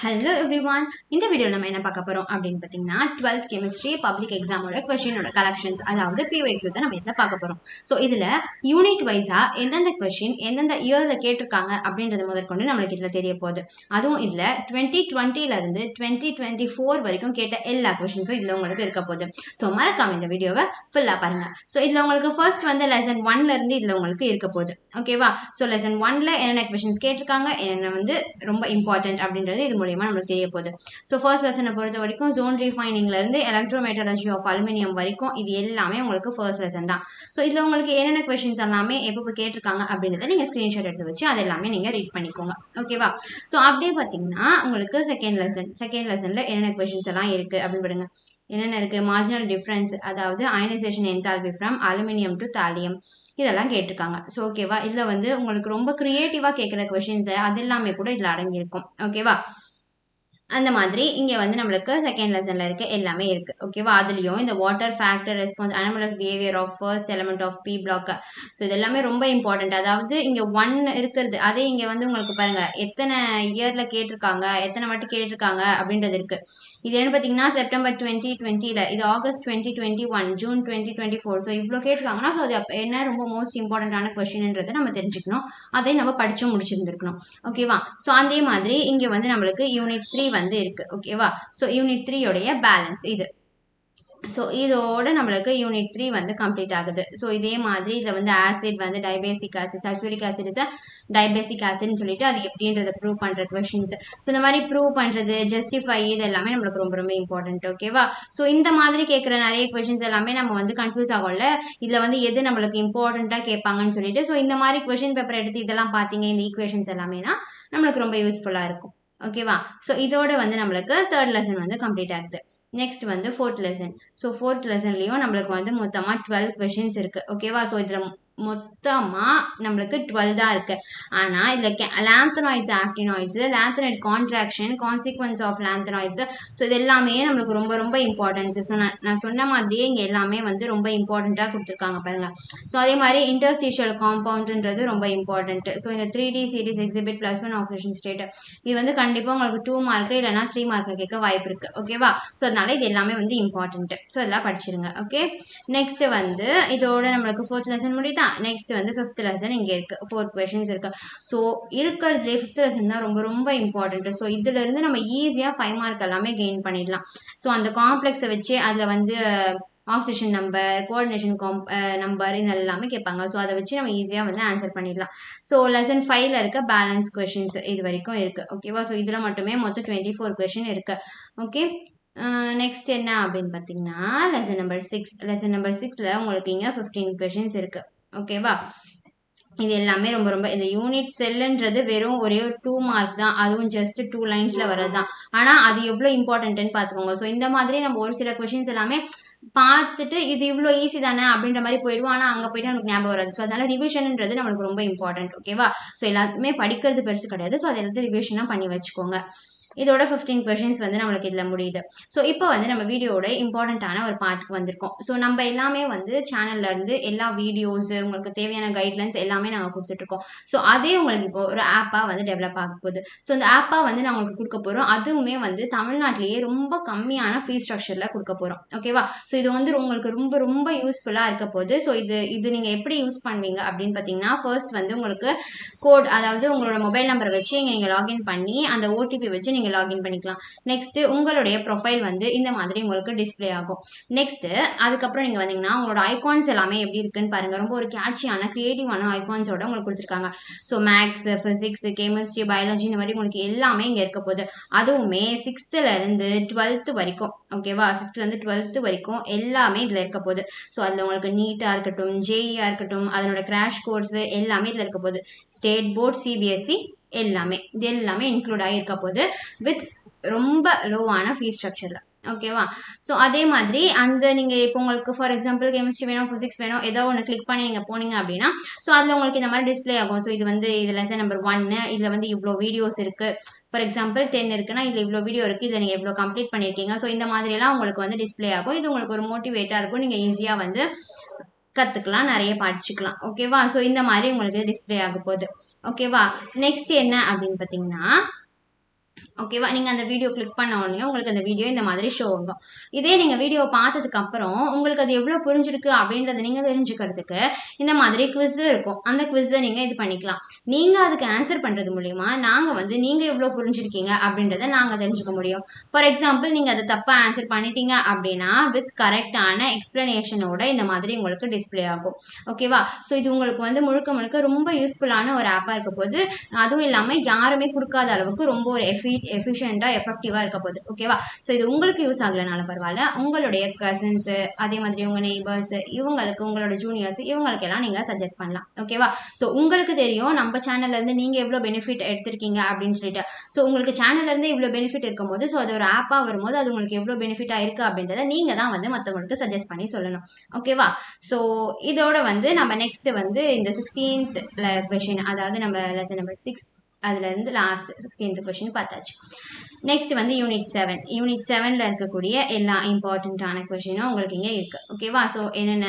Hello everyone. இந்த video நம்ம என்ன பார்க்க போறோம் அப்படின்னு பார்த்தீங்கன்னா 12th கெமிஸ்ட்ரி பப்ளிக் எக்ஸாமோட கொஸ்டினோட கலெக்ஷன்ஸ், அதாவது PYQ தான் நம்ம இதில் பார்க்க போறோம். ஸோ இதில் யூனிட் வைஸா எந்தெந்த கொஸ்டின் எந்தெந்த இயர்ல கேட்டிருக்காங்க அப்படின்றது முதற்கொண்டு நம்மளுக்கு இதில் தெரிய போகுது. அதுவும் இதில் 2020 இருந்து 2024 வரைக்கும் கேட்ட எல்லா கொஸ்டின்ஸும் இதில் உங்களுக்கு இருக்க போகுது. ஸோ மறக்காம இந்த வீடியோவை ஃபுல்லாக பாருங்க. ஸோ இதில் உங்களுக்கு ஃபர்ஸ்ட் வந்து லெசன் 1ல இருந்து இதில் உங்களுக்கு இருக்க போகுது. ஓகேவா? ஸோ லெசன் 1ல என்னென்ன கொஸ்டின்ஸ் கேட்டிருக்காங்க, என்னென்ன வந்து ரொம்ப இம்பார்ட்டன்ட் அப்படின்றது இது மூலியமா நம்மளுக்கு தெரிய போகுது. ஸோ ஃபர்ஸ்ட் லெசனை பொறுத்த வரைக்கும் ஜோன் ரீஃபைனிங்ல இருந்து எலக்ட்ரோமெட்டலர்ஜி ஆஃப் அலுமினியம் வரைக்கும் இது எல்லாமே உங்களுக்கு ஃபர்ஸ்ட் லெசன் தான். ஸோ இதில் உங்களுக்கு என்னென்ன கொஸ்டின்ஸ் எல்லாமே எப்போ கேட்டிருக்காங்க அப்படின்றத நீங்கள் ஸ்க்ரீன்ஷாட் எடுத்து வச்சு அது எல்லாமே நீங்கள் ரீட் பண்ணிக்கோங்க. ஓகேவா? ஸோ அப்படியே பார்த்தீங்கன்னா உங்களுக்கு செகண்ட் லெசனில் என்னென்ன கொஸ்டின்ஸ் எல்லாம் இருக்குது அப்படின்னு பாருங்க. என்னென்ன இருக்குது? மார்ஜினல் டிஃப்ரென்ஸ், அதாவது ionisation enthalpy from aluminium to thallium, இதெல்லாம் கேட்டிருக்காங்க. ஸோ ஓகேவா? இதில் வந்து உங்களுக்கு ரொம்ப க்ரியேட்டிவாக கேட்குற கொஷின்ஸு அது எல்லாமே கூட இதில் அடங்கியிருக்கும். ஓகேவா? அந்த மாதிரி இங்கே வந்து நம்மளுக்கு செகண்ட் லெசனில் இருக்க எல்லாமே இருக்குது. ஓகேவா? அதுலேயும் இந்த water factor response anomalous behaviour of first element of P block, so இது எல்லாமே ரொம்ப இம்பார்ட்டண்ட். அதாவது இங்கே 1 இருக்கிறது, அதே இங்கே வந்து உங்களுக்கு பாருங்கள் எத்தனை இயரில் கேட்டிருக்காங்க, எத்தனை வாட்டி கேட்டிருக்காங்க அப்படின்றது இருக்குது. இது என்ன பார்த்தீங்கன்னா செப்டம்பர் 2020, இது ஆகஸ்ட் 2021, ஜூன் 2024. ஸோ இவ்வளோ கேட்டிருக்காங்கன்னா ஸோ அது என்ன ரொம்ப மோஸ்ட் இம்பார்ட்டண்ட்டான கொஸ்டின்ன்றதை நம்ம தெரிஞ்சுக்கணும். அதை நம்ம படித்து முடிச்சிருந்துருக்கணும். ஓகேவா? ஸோ அதே மாதிரி இங்கே வந்து நம்மளுக்கு யூனிட் 3 வந்து இருக்கு. ஓகேவா? ஸோ யூனிட் 3 உடைய பேலன்ஸ் இது. ஸோ இதோட நம்மளுக்கு யூனிட் 3 வந்து கம்ப்ளீட் ஆகுது. ஸோ இதே மாதிரி இதில் வந்து ஆசிட் வந்து dibasic acid, sulphuric acid is dibasic ஆசிட்னு சொல்லிட்டு அது எப்படின்றத ப்ரூவ் பண்ணுற கொஷின்ஸ். ஸோ இந்த மாதிரி ப்ரூவ் பண்ணுறது, ஜஸ்டிஃபை, இது எல்லாமே நம்மளுக்கு ரொம்ப ரொம்ப இம்பார்ட்டன்ட். ஓகேவா? ஸோ இந்த மாதிரி கேட்குற நிறைய கொஷின்ஸ் எல்லாமே நம்ம வந்து கன்ஃபியூஸ் ஆகும்ல, இதில் வந்து எது நம்மளுக்கு இம்பார்ட்டண்ட்டாக கேட்பாங்கன்னு சொல்லிட்டு. ஸோ இந்த மாதிரி கொஷின் பேப்பர் எடுத்து இதெல்லாம் பார்த்தீங்க, இந்த ஈக்குவேஷன்ஸ் எல்லாமேனா நம்மளுக்கு ரொம்ப யூஸ்ஃபுல்லாக இருக்கும். ஓகேவா? ஸோ இதோட வந்து நம்மளுக்கு தேர்ட் லெசன் வந்து கம்ப்ளீட் ஆகுது. நெக்ஸ்ட் வந்து ஃபோர்த் லெசன். ஸோ ஃபோர்த் லெசன்லேயும் நம்மளுக்கு வந்து மொத்தமாக 12 கொஷின்ஸ் இருக்குது. ஓகேவா? ஸோ இதில் மொத்தமாக நம்மளுக்கு 12 தான் இருக்குது. ஆனால் இதில் லாந்தனாய்ட்ஸ், ஆக்டினாய்ட்ஸு, lanthanide contraction, consequence of லாந்தனாய்ட்ஸு, so இது எல்லாமே நம்மளுக்கு ரொம்ப ரொம்ப இம்பார்ட்டன்ட். ஸோ நான் சொன்ன மாதிரியே இங்கே எல்லாமே வந்து ரொம்ப இம்பார்ட்டண்ட்டாக கொடுத்துருக்காங்க பாருங்கள். ஸோ அதே மாதிரி இன்டர்ஸ்டிஷியல் காம்பவுண்டுன்றது ரொம்ப இம்பார்ட்டன்ட். ஸோ இந்த 3D series exhibit +1 oxidation state, இது வந்து கண்டிப்பாக உங்களுக்கு 2 மார்க்கு இல்லைனா 3 மார்க்கில் கேட்க வாய்ப்பு இருக்குது. ஓகேவா? ஸோ அதனால இது எல்லாமே வந்து இம்பார்ட்டன்ட். ஸோ இதெல்லாம் படிச்சிருங்க. ஓகே, நெக்ஸ்ட் வந்து இதோட நம்மளுக்கு ஃபோர்த் லெசன் முடியுதா? நெக்ஸ்ட் வந்து ஃபிஃப்த் லெசன் இங்கே இருக்குது. 4 கொஷின்ஸ் இருக்குது. ஸோ இருக்கிறதுலே ஃபிஃப்த் லெசன் தான் ரொம்ப ரொம்ப இம்பார்ட்டன்ட். ஸோ இதுலேருந்து நம்ம ஈஸியாக 5 மார்க் எல்லாமே கெயின் பண்ணிடலாம். ஸோ அந்த காம்ப்ளெக்ஸை வச்சு அதில் வந்து ஆக்சிடேஷன் நம்பர், கோஆர்டினேஷன் நம்பர், இது எல்லாமே கேட்பாங்க. ஸோ அதை வச்சு நம்ம ஈஸியாக வந்து ஆன்சர் பண்ணிடலாம். ஸோ லெசன் 5ல இருக்க பேலன்ஸ் கொஷின்ஸ் இது வரைக்கும் இருக்குது. ஓகேவா? ஸோ இதில் மட்டுமே மொத்தம் 24 கொஷின் இருக்குது. ஓகே, நெக்ஸ்ட் என்ன அப்படின்னு பார்த்தீங்கன்னா லெசன் நம்பர் 6. லெசன் நம்பர் 6ல் உங்களுக்கு இங்கே 15 கொஷின்ஸ் இருக்குது. ஓகேவா? இது எல்லாமே ரொம்ப ரொம்ப இந்த யூனிட் செல்லுன்றது வெறும் ஒரே ஒரு 2 மார்க் தான், அதுவும் ஜஸ்ட் 2 லைன்ஸில் வரது தான். ஆனால் அது எவ்வளோ இம்பார்ட்டன்ட்டுன்னு பார்த்துக்கோங்க. ஸோ இந்த மாதிரி நம்ம ஒரு சில கொஷின்ஸ் எல்லாமே பார்த்துட்டு இது இவ்வளோ ஈஸி தானே அப்படின்ற மாதிரி போயிடுவோம். ஆனால் அங்கே போயிட்டு நமக்கு ஞாபகம் வராது. ஸோ அதனால ரிவிஷன்ன்றது நம்மளுக்கு ரொம்ப இம்பார்ட்டன்ட். ஓகேவா? ஸோ எல்லாத்துமே படிக்கிறது பெருசு கிடையாது. ஸோ அதை எல்லாத்தையும் ரிவிஷனாக பண்ணி வச்சுக்கோங்க. இதோட 15 கொஷின்ஸ் வந்து நம்மளுக்கு இதில் முடியுது. ஸோ இப்போ வந்து நம்ம வீடியோட இம்பார்ட்டண்ட்டான ஒரு பார்ட்டுக்கு வந்திருக்கோம். ஸோ நம்ம எல்லாமே வந்து சேனல்லேருந்து எல்லா வீடியோஸு, உங்களுக்கு தேவையான கைட்லைன்ஸ் எல்லாமே நாங்கள் கொடுத்துட்ருக்கோம். ஸோ அதே உங்களுக்கு இப்போ ஒரு ஆப்பாக வந்து டெவலப் ஆக போகுது. ஸோ இந்த ஆப்பாக வந்து நான் உங்களுக்கு கொடுக்க போகிறோம். அதுவுமே வந்து தமிழ்நாட்டிலேயே ரொம்ப கம்மியான ஃபீஸ் ஸ்ட்ரக்சரில் கொடுக்க போகிறோம். ஓகேவா? ஸோ இது வந்து உங்களுக்கு ரொம்ப ரொம்ப யூஸ்ஃபுல்லாக இருக்க போகுது. ஸோ இது நீங்கள் எப்படி யூஸ் பண்ணுவீங்க அப்படின்னு பார்த்தீங்கன்னா, ஃபர்ஸ்ட் வந்து உங்களுக்கு கோட், அதாவது உங்களோட மொபைல் நம்பரை வச்சு நீங்கள் லாகின் பண்ணி அந்த ஓடிபி வச்சு நீங்கள் லாகின் பண்ணிக்கலாம். நெக்ஸ்ட் உங்களுடைய ப்ரொஃபைல் வந்து இந்த மாதிரி உங்களுக்கு டிஸ்பிளே ஆகும். நெக்ஸ்ட் அதுக்கப்புறம் நீங்கள் வந்தீங்கன்னா உங்களோட ஐகான்ஸ் எல்லாமே எப்படி இருக்குன்னு பாருங்க. ரொம்ப ஒரு கேட்சியான கிரியேட்டிவான ஐகான்ஸோட உங்களுக்கு கொடுத்துருக்காங்க. So maths, physics, chemistry, biology, இந்த மாதிரி உங்களுக்கு எல்லாமே இங்கே இருக்க போகுது. அதுவுமே 6th இருந்து 12th வரைக்கும். ஓகேவா? 6th இருந்து 12th வரைக்கும் எல்லாமே இதில் இருக்க போகுது. ஸோ அதில் உங்களுக்கு நீட்டாக இருக்கட்டும், ஜேஇஆ இருக்கட்டும், அதனோட கிராஷ் கோர்ஸ் எல்லாமே இதில் இருக்க போகுது. ஸ்டேட் போர்ட், சிபிஎஸ்சி எல்லாமே இது எல்லாமே இன்க்ளூட் ஆகியிருக்க போது வித் ரொம்ப லோவான ஃபீஸ் ஸ்ட்ரக்சரில். ஓகேவா? ஸோ அதே மாதிரி அந்த நீங்கள் இப்போ உங்களுக்கு ஃபார் எக்ஸாம்பிள் கெமிஸ்ட்ரி வேணும், ஃபிசிக்ஸ் வேணும், ஏதோ ஒன்று கிளிக் பண்ணி நீங்கள் போனீங்க அப்படின்னா ஸோ அதில் உங்களுக்கு இந்த மாதிரி டிஸ்பிளே ஆகும். ஸோ இது லெசன் நம்பர் 1, இதில் வந்து இவ்வளோ வீடியோஸ் இருக்குது. ஃபார் எக்ஸாம்பிள் 10 இருக்குன்னா இதில் இவ்வளோ வீடியோ இருக்குது, இதில் நீங்கள் இவ்வளோ கம்ப்ளீட் பண்ணியிருக்கீங்க. ஸோ இந்த மாதிரியெல்லாம் உங்களுக்கு வந்து டிஸ்பிளே ஆகும். இது உங்களுக்கு ஒரு மோட்டிவேட்டாக இருக்கும். நீங்கள் ஈஸியாக வந்து கற்றுக்கலாம், நிறைய படிச்சுக்கலாம். ஓகேவா? ஸோ இந்த மாதிரி உங்களுக்கு டிஸ்பிளே ஆக போகுது. ஓகேவா? நெக்ஸ்ட் என்ன அப்படின்னு பார்த்தீங்கன்னா ஓகேவா? நீங்க அந்த வீடியோ கிளிக் பண்ண உடனே உங்களுக்கு அந்த வீடியோ இந்த மாதிரி ஷோ ஆகும். இதே நீங்க வீடியோ பார்த்ததுக்கு அப்புறம் உங்களுக்கு அது எவ்வளோ புரிஞ்சிருக்கு அப்படின்றத நீங்க தெரிஞ்சுக்கிறதுக்கு இந்த மாதிரி குவிஸ் இருக்கும். அந்த குவிஸை நீங்க இது பண்ணிக்கலாம். நீங்க அதுக்கு ஆன்சர் பண்றது மூலியமா நாங்க வந்து நீங்க எவ்வளோ புரிஞ்சிருக்கீங்க அப்படின்றத நாங்க தெரிஞ்சுக்க முடியும். ஃபார் எக்ஸாம்பிள் நீங்க அதை தப்பா ஆன்சர் பண்ணிட்டீங்க அப்படின்னா வித் கரெக்டான எக்ஸ்பிளனேஷனோட இந்த மாதிரி உங்களுக்கு டிஸ்பிளே ஆகும். ஓகேவா? ஸோ இது உங்களுக்கு வந்து முழுக்க முழுக்க ரொம்ப யூஸ்ஃபுல்லான ஒரு ஆப்பா இருக்க போது. அதுவும் இல்லாமல் யாருமே கொடுக்காத அளவுக்கு ரொம்ப ஒரு எஃபிஷியண்டாக எஃபெக்டிவாக இருக்க போகுது. ஓகேவா? ஸோ இது உங்களுக்கு யூஸ் ஆகலைனாலும் பரவாயில்ல, உங்களுடைய கசின்ஸு அதே மாதிரி உங்கள் நெய்பர்ஸ் இவங்களுக்கு உங்களோட ஜூனியர்ஸ் இவங்களுக்கெல்லாம் நீங்கள் சஜஸ்ட் பண்ணலாம். ஓகேவா? ஸோ உங்களுக்கு தெரியும் நம்ம சேனல்லேருந்து நீங்கள் எவ்வளோ பெனிஃபிட் எடுத்திருக்கீங்க அப்படின்னு சொல்லிட்டு. ஸோ உங்களுக்கு சேனல்லேருந்து இவ்வளோ பெனிஃபிட் இருக்கும்போது ஸோ அது ஒரு ஆப்பாக வரும்போது அது உங்களுக்கு எவ்வளோ பெனிஃபிட்டாக இருக்குது அப்படின்றத நீங்கள் தான் வந்து மற்றவங்களுக்கு சஜஸ்ட் பண்ணி சொல்லணும். ஓகேவா? ஸோ இதோட வந்து நம்ம நெக்ஸ்ட் வந்து இந்த 16th கொஷின், அதாவது நம்ம லெசன் நம்பர் 6 அதுலேருந்து லாஸ்ட் 16th கொஷின் பார்த்தாச்சு. நெக்ஸ்ட் வந்து யூனிட் 7. யூனிட் 7ல் இருக்கக்கூடிய எல்லா இம்பார்ட்டண்ட்டான கொஷினும் உங்களுக்கு இங்கே இருக்குது. ஓகேவா? ஸோ என்னென்ன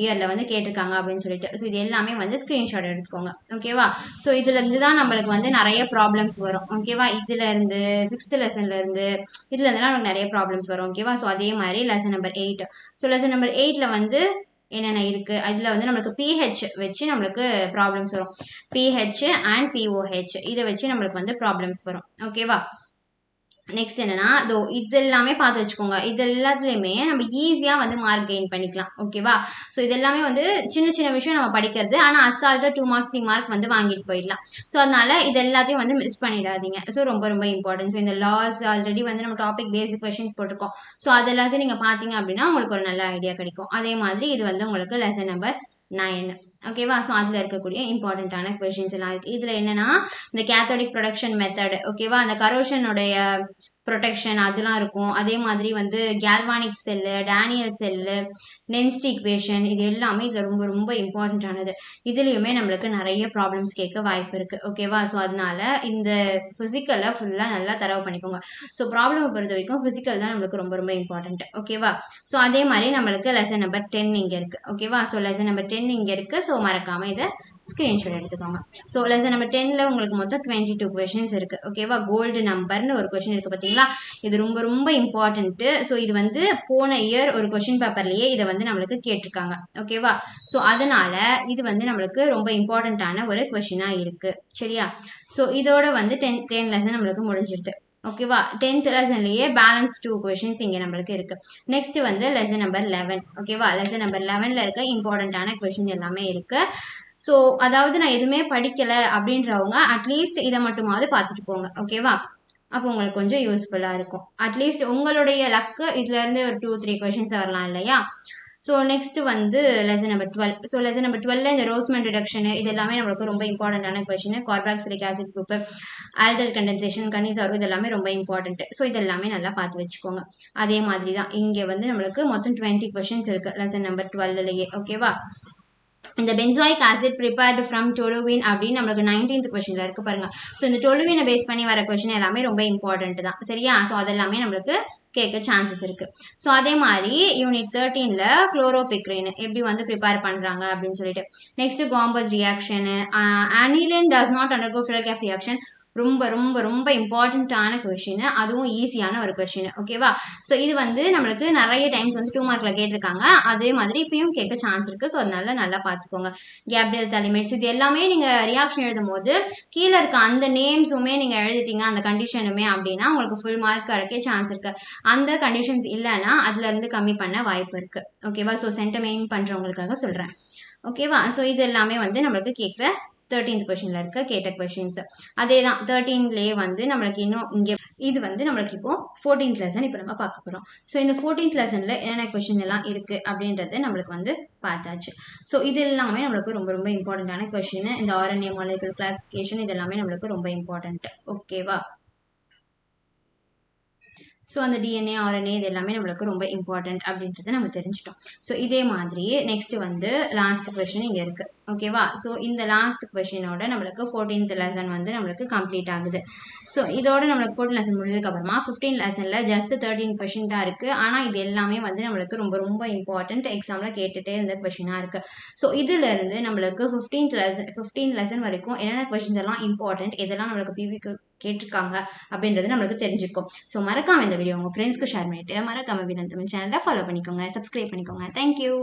இயரில் வந்து கேட்டிருக்காங்க அப்படின்னு சொல்லிட்டு ஸோ இது எல்லாமே வந்து ஸ்க்ரீன்ஷாட் எடுத்துக்கோங்க. ஓகேவா? ஸோ இதுலேருந்து தான் நம்மளுக்கு வந்து நிறைய ப்ராப்ளம்ஸ் வரும். ஓகேவா? இதுலேருந்து 6th லெசன்லேருந்து இதுலேருந்துலாம் நமக்கு நிறைய ப்ராப்ளம்ஸ் வரும். ஓகேவா? ஸோ அதே மாதிரி lesson number 8. So lesson number 8ல் வந்து என்னென்ன இருக்குது, அதில் வந்து நம்மளுக்கு பிஹெச் வச்சு நம்மளுக்கு ப்ராப்ளம்ஸ் வரும். பிஹெச் அண்ட் பிஓஹெச் இதை வச்சு நம்மளுக்கு வந்து ப்ராப்ளம்ஸ் வரும். ஓகேவா? நெக்ஸ்ட் என்னன்னா இது எல்லாமே பார்த்து வச்சுக்கோங்க. இது எல்லாத்துலேயுமே நம்ம ஈஸியாக வந்து மார்க் கெயின் பண்ணிக்கலாம். ஓகேவா? ஸோ இது எல்லாமே வந்து சின்ன சின்ன விஷயம் நம்ம படிக்கிறது, ஆனால் அசால்ட்டாக 2 மார்க் 3 மார்க் வந்து வாங்கிட்டு போயிடலாம். ஸோ அதனால இது எல்லாத்தையும் வந்து மிஸ் பண்ணிடாதீங்க. ஸோ ரொம்ப ரொம்ப இம்பார்ட்டன்ட். ஸோ இந்த லாஸ் ஆல்ரெடி வந்து நம்ம டாபிக் பேசிக் கொஷின்ஸ் போட்டிருக்கோம். ஸோ அது எல்லாத்தையும் நீங்கள் பார்த்தீங்க அப்படின்னா உங்களுக்கு ஒரு நல்ல ஐடியா கிடைக்கும். அதே மாதிரி இது வந்து உங்களுக்கு லெசன் நம்பர் 9. ஓகேவா? ஸோ அதில் இருக்கக்கூடிய இம்பார்ட்டண்ட்டான கொஷின்ஸ் எல்லாம் இருக்குது. இதில் என்னென்னா இந்த கேத்தோடிக் ப்ரொடக்ஷன் மெத்தட், ஓகேவா, அந்த கரோஷனுடைய ப்ரொடெக்ஷன் அதெல்லாம் இருக்கும். அதே மாதிரி வந்து galvanic cell, Daniel cell, Nernst equation இது எல்லாமே இதில் ரொம்ப ரொம்ப இம்பார்ட்டண்ட்டானது. இதுலேயுமே நம்மளுக்கு நிறைய ப்ராப்ளம்ஸ் கேட்க வாய்ப்பு இருக்குது. ஓகேவா? ஸோ அதனால இந்த ஃபிசிக்கலை ஃபுல்லாக நல்லா தரவு பண்ணிக்கோங்க. ஸோ ப்ராப்ளமை பொறுத்த வரைக்கும் ஃபிசிக்கல் தான் நம்மளுக்கு ரொம்ப ரொம்ப இம்பார்ட்டன்ட். ஓகேவா? ஸோ அதே மாதிரி நம்மளுக்கு லெசன் நம்பர் 10 இங்கே இருக்குது. ஓகேவா? ஸோ லெசன் நம்பர் 10 இங்கே இருக்குது. ஸோ மறக்காமல் இதை ஸ்க்ரீன்ஷாட் எடுத்துக்கோங்க. ஸோ லெசன் நம்பர் 10ல் உங்களுக்கு மொத்தம் 22 கொஷின்ஸ் இருக்குது. ஓகேவா? கோல்டு நம்பர்னு ஒரு கொஷின் இருக்குது பார்த்தீங்களா? இது ரொம்ப ரொம்ப இம்பார்ட்டன்ட்டு. ஸோ இது வந்து போன இயர் ஒரு கொஷின் பேப்பர்லேயே இதை வந்து நம்மளுக்கு கேட்டிருக்காங்க. ஓகேவா? ஸோ அதனால இது வந்து நம்மளுக்கு ரொம்ப இம்பார்ட்டண்ட்டான ஒரு கொஷினாக இருக்குது. சரியா? ஸோ இதோட வந்து 10 லெசன் நம்மளுக்கு முடிஞ்சிருது. ஓகேவா? 10th லெசன்லேயே பேலன்ஸ் 2 கொஷின்ஸ் இங்கே நம்மளுக்கு இருக்குது. நெக்ஸ்ட் வந்து லெசன் நம்பர் 11. ஓகேவா? லெசன் நம்பர் 11ல் இருக்க இம்பார்ட்டண்ட்டான கொஷின் எல்லாமே இருக்குது. ஸோ அதாவது நான் எதுவுமே படிக்கலை அப்படின்றவங்க அட்லீஸ்ட் இதை மட்டுமாவது பார்த்துட்டு போங்க. ஓகேவா? அப்போ உங்களுக்கு கொஞ்சம் யூஸ்ஃபுல்லாக இருக்கும். அட்லீஸ்ட் உங்களுடைய லக்கு இதுலேருந்து ஒரு 2-3 கொஷின்ஸ் வரலாம் இல்லையா? ஸோ நெக்ஸ்ட் வந்து lesson number 12. So lesson number 12ல் இந்த ரோஸ்மன் ரிடக்ஷனு இது எல்லாமே நம்மளுக்கு ரொம்ப இம்பார்ட்டண்ட்டான question. Carboxylic acid group, aldol condensation, Cannizzaro இது எல்லாமே ரொம்ப இம்பார்ட்டன்ட். ஸோ இது எல்லாமே நல்லா பார்த்து வச்சுக்கோங்க. அதே மாதிரி தான் இங்கே வந்து நம்மளுக்கு மொத்தம் 20 கொஷின்ஸ் இருக்குது லெசன் நம்பர் 12லேயே. ஓகேவா? இந்த benzoic acid prepared from toluene அப்படின்னு நம்மளுக்கு 19th கொஷினில் இருக்குது பாருங்க. ஸோ இந்த டொலுவினை பேஸ் பண்ணி வர கொஷின் எல்லாமே ரொம்ப இம்பார்ட்டன்ட் தான். சரியா? ஸோ அதெல்லாமே நம்மளுக்கு கேட்க சான்சஸ் இருக்குது. ஸோ அதே மாதிரி யூனிட் 13ல் குளோரோபிக்ரின் எப்படி வந்து ப்ரிப்பேர் பண்ணுறாங்க அப்படின்னு சொல்லிட்டு. நெக்ஸ்ட் காம்பஸ் reaction, aniline does not undergo Friedel Crafts reaction ரொம்ப ரொம்ப ரொம்ப இம்பார்ட்டண்ட்டான கொஷின், அதுவும் ஈஸியான ஒரு கொஷின். ஓகேவா? ஸோ இது வந்து நம்மளுக்கு நிறைய டைம்ஸ் வந்து 2 மார்க்கில் கேட்டிருக்காங்க. அதே மாதிரி இப்பயும் கேட்க சான்ஸ் இருக்குது. ஸோ அதனால நல்லா பார்த்துக்கோங்க. கேப்ரியல் தலிமேட்ஸ் இது எல்லாமே நீங்கள் ரியாக்ஷன் எழுதும் போது கீழே இருக்க அந்த நேம்ஸுமே நீங்கள் எழுதிட்டீங்க அந்த கண்டிஷனுமே அப்படின்னா உங்களுக்கு ஃபுல் மார்க் கிடைக்க சான்ஸ் இருக்குது. அந்த கண்டிஷன்ஸ் இல்லைன்னா அதுலேருந்து கம்மி பண்ண வாய்ப்பு இருக்குது. ஓகேவா? ஸோ சென்டர் மெயின் பண்ணுறவங்களுக்காக சொல்கிறேன். ஓகேவா? ஸோ இது எல்லாமே வந்து நம்மளுக்கு கேட்குற 13th கொஷினில் இருக்க கேட்ட கொஷின்ஸ். அதே தான் 13லேயே வந்து நம்மளுக்கு இன்னும் இங்கே இது வந்து நம்மளுக்கு இப்போ 14th லெசன் இப்போ நம்ம பார்க்க போகிறோம். ஸோ இந்த 14th லெசனில் என்னென்ன கொஷின் எல்லாம் இருக்குது அப்படின்றது நம்மளுக்கு வந்து பார்த்தாச்சு. ஸோ இது எல்லாமே நம்மளுக்கு ரொம்ப ரொம்ப இம்பார்ட்டண்ட்டான கொஷின். இந்த RNA மாலிகுலர் கிளாசிஃபிகேஷன் இது எல்லாமே நம்மளுக்கு ரொம்ப இம்பார்ட்டன்ட். ஓகேவா? ஸோ அந்த DNA RNA இது எல்லாமே நம்மளுக்கு ரொம்ப இம்பார்ட்டன்ட் அப்படின்றத நம்ம தெரிஞ்சிட்டோம். ஸோ இதே மாதிரி நெக்ஸ்ட் வந்து லாஸ்ட் கொஷின் இங்கே இருக்குது. ஓகேவா? ஸோ இந்த லாஸ்ட் கொஷினோட நம்மளுக்கு 14th லெசன் வந்து நம்மளுக்கு கம்ப்ளீட் ஆகுது. ஸோ இதோட நம்மளுக்கு 14 லெசன் முடிஞ்சதுக்கப்புறமா 15 லெசனில் ஜஸ்ட் 13 கொஷின் தான் இருக்குது. ஆனால் இது எல்லாமே வந்து நம்மளுக்கு ரொம்ப ரொம்ப இம்பார்ட்டன்ட், எக்ஸாமில் கேட்டுகிட்டே இருந்த கொஷினாக இருக்குது. ஸோ இதிலிருந்து நம்மளுக்கு 15 லெசன் வரைக்கும் என்னென்ன கொஷின்ஸ் எல்லாம் இம்பார்ட்டன்ட், எதெல்லாம் நம்மளுக்கு பிவிக்கு கேட்டிருக்காங்க அப்படின்றது நம்மளுக்கு தெரிஞ்சிருக்கும். ஸோ மறக்காம இந்த வீடியோ உங்கள் ஃப்ரெண்ட்ஸ்க்கு ஷேர் பண்ணிட்டு மறக்காம வீரன் தமிழ் சேனலை ஃபாலோ பண்ணிக்கோங்க, சப்ஸ்கிரைப் பண்ணிக்கோங்க. தேங்க்யூ.